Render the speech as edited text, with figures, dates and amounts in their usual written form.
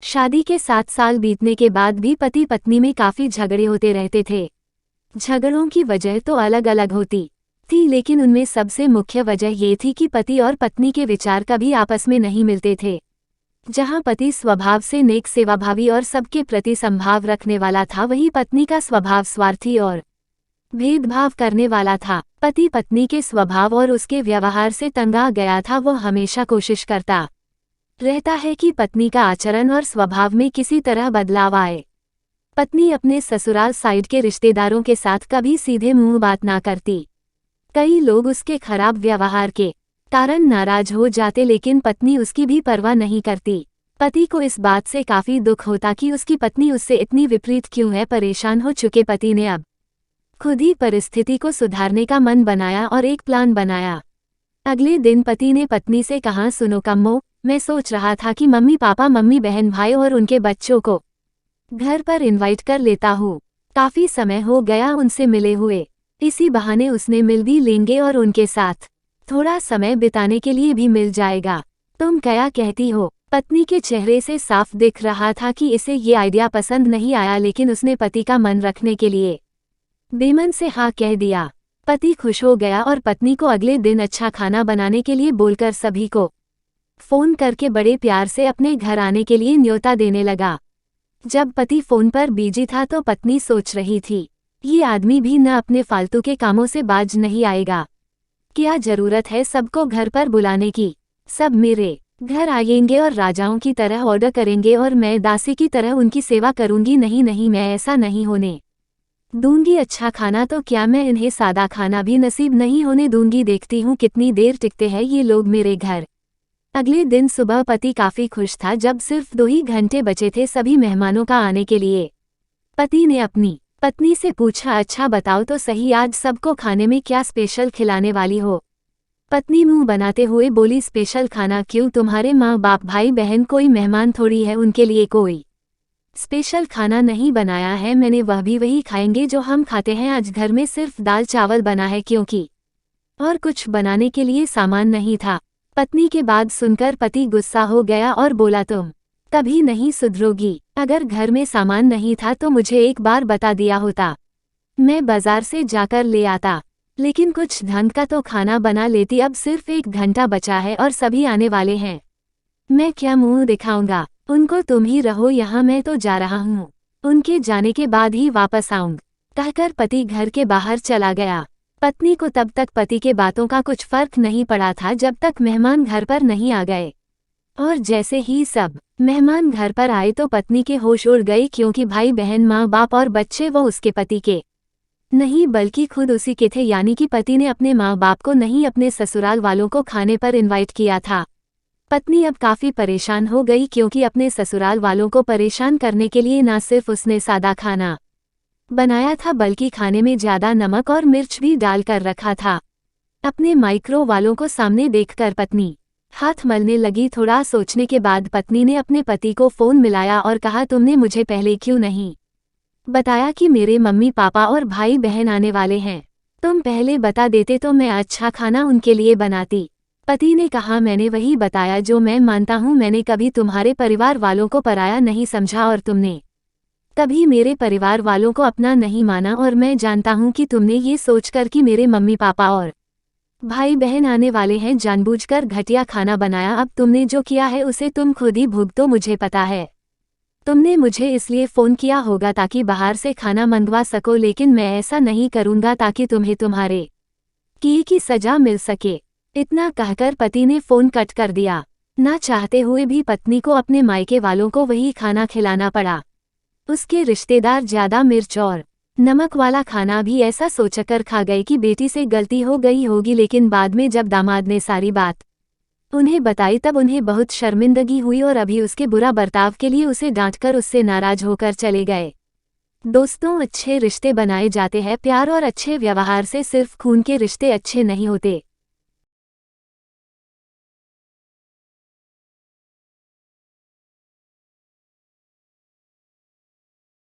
शादी के 7 साल बीतने के बाद भी पति पत्नी में काफी झगड़े होते रहते थे। झगड़ों की वजह तो अलग अलग होती थी, लेकिन उनमें सबसे मुख्य वजह ये थी कि पति और पत्नी के विचार कभी आपस में नहीं मिलते थे। जहां पति स्वभाव से नेक, सेवाभावी और सबके प्रति संभाव रखने वाला था, वहीं पत्नी का स्वभाव स्वार्थी और भेदभाव करने वाला था। पति पत्नी के स्वभाव और उसके व्यवहार से तंग आ गया था। वो हमेशा कोशिश करता रहता है कि पत्नी का आचरण और स्वभाव में किसी तरह बदलाव आए। पत्नी अपने ससुराल साइड के रिश्तेदारों के साथ कभी सीधे मुंह बात ना करती। कई लोग उसके खराब व्यवहार के कारण नाराज हो जाते, लेकिन पत्नी उसकी भी परवाह नहीं करती। पति को इस बात से काफी दुख होता कि उसकी पत्नी उससे इतनी विपरीत क्यों है। परेशान हो चुके पति ने अब खुद ही परिस्थिति को सुधारने का मन बनाया और एक प्लान बनाया। अगले दिन पति ने पत्नी से कहा, सुनो कम्मो, मैं सोच रहा था कि मम्मी पापा, मम्मी बहन भाई और उनके बच्चों को घर पर इनवाइट कर लेता हूँ। काफी समय हो गया उनसे मिले हुए। इसी बहाने उसने मिल भी लेंगे और उनके साथ थोड़ा समय बिताने के लिए भी मिल जाएगा। तुम क्या कहती हो? पत्नी के चेहरे से साफ दिख रहा था कि इसे ये आइडिया पसंद नहीं आया, लेकिन उसने पति का मन रखने के लिए बेमन से हाँ कह दिया। पति खुश हो गया और पत्नी को अगले दिन अच्छा खाना बनाने के लिए बोलकर सभी को फोन करके बड़े प्यार से अपने घर आने के लिए न्योता देने लगा। जब पति फोन पर बिजी था तो पत्नी सोच रही थी, ये आदमी भी न अपने फालतू के कामों से बाज नहीं आएगा। क्या जरूरत है सबको घर पर बुलाने की? सब मेरे घर आएंगे और राजाओं की तरह ऑर्डर करेंगे और मैं दासी की तरह उनकी सेवा करूंगी। नहीं नहीं, मैं ऐसा नहीं होने दूंगी। अच्छा खाना तो क्या, मैं इन्हें सादा खाना भी नसीब नहीं होने दूंगी। देखती हूँ कितनी देर टिकते हैं ये लोग मेरे घर। अगले दिन सुबह पति काफी खुश था। जब सिर्फ 2 ही घंटे बचे थे सभी मेहमानों का आने के लिए, पति ने अपनी पत्नी से पूछा, अच्छा बताओ तो सही, आज सबको खाने में क्या स्पेशल खिलाने वाली हो? पत्नी मुंह बनाते हुए बोली, स्पेशल खाना क्यों? तुम्हारे माँ बाप भाई बहन कोई मेहमान थोड़ी है, उनके लिए कोई स्पेशल खाना नहीं बनाया है मैंने। वह भी वही खाएंगे जो हम खाते हैं। आज घर में सिर्फ दाल चावल बना है, क्योंकि और कुछ बनाने के लिए सामान नहीं था। पत्नी के बात सुनकर पति गुस्सा हो गया और बोला, तुम कभी नहीं सुधरोगी। अगर घर में सामान नहीं था तो मुझे एक बार बता दिया होता, मैं बाजार से जाकर ले आता। लेकिन कुछ ढंग का तो खाना बना लेती। अब सिर्फ 1 घंटा बचा है और सभी आने वाले हैं, मैं क्या मुंह दिखाऊंगा उनको? तुम ही रहो यहाँ, मैं तो जा रहा हूँ। उनके जाने के बाद ही वापस आऊंगा, कहकर पति घर के बाहर चला गया। पत्नी को तब तक पति के बातों का कुछ फर्क नहीं पड़ा था, जब तक मेहमान घर पर नहीं आ गए। और जैसे ही सब मेहमान घर पर आए तो पत्नी के होश उड़ गए, क्योंकि भाई बहन, माँ बाप और बच्चे वो उसके पति के नहीं बल्कि खुद उसी के थे। यानी कि पति ने अपने माँ बाप को नहीं, अपने ससुराल वालों को खाने पर इनवाइट किया था। पत्नी अब काफी परेशान हो गई, क्योंकि अपने ससुराल वालों को परेशान करने के लिए ना सिर्फ उसने सादा खाना बनाया था, बल्कि खाने में ज्यादा नमक और मिर्च भी डाल कर रखा था। अपने माइक्रो वालों को सामने देखकर पत्नी हाथ मलने लगी। थोड़ा सोचने के बाद पत्नी ने अपने पति को फोन मिलाया और कहा, तुमने मुझे पहले क्यों नहीं बताया कि मेरे मम्मी पापा और भाई बहन आने वाले हैं? तुम पहले बता देते तो मैं अच्छा खाना उनके लिए बनाती। पति ने कहा, मैंने वही बताया जो मैं मानता हूँ। मैंने कभी तुम्हारे परिवार वालों को पराया नहीं समझा और तुमने कभी मेरे परिवार वालों को अपना नहीं माना। और मैं जानता हूँ कि तुमने ये सोचकर कि मेरे मम्मी पापा और भाई बहन आने वाले हैं, जानबूझकर घटिया खाना बनाया। अब तुमने जो किया है उसे तुम खुद ही भुगतो, मुझे पता है। तुमने मुझे इसलिए फ़ोन किया होगा ताकि बाहर से खाना मंगवा सको, लेकिन मैं ऐसा नहीं करूँगा ताकि तुम्हें तुम्हारे किए की सज़ा मिल सके। इतना कहकर पति ने फ़ोन कट कर दिया। ना चाहते हुए भी पत्नी को अपने मायके वालों को वही खाना खिलाना पड़ा। उसके रिश्तेदार ज़्यादा मिर्च और नमक वाला खाना भी ऐसा सोचकर खा गए कि बेटी से गलती हो गई होगी। लेकिन बाद में जब दामाद ने सारी बात उन्हें बताई तब उन्हें बहुत शर्मिंदगी हुई और अभी उसके बुरा बर्ताव के लिए उसे डांटकर उससे नाराज होकर चले गए। दोस्तों, अच्छे रिश्ते बनाए जाते हैं प्यार और अच्छे व्यवहार से, सिर्फ खून के रिश्ते अच्छे नहीं होते।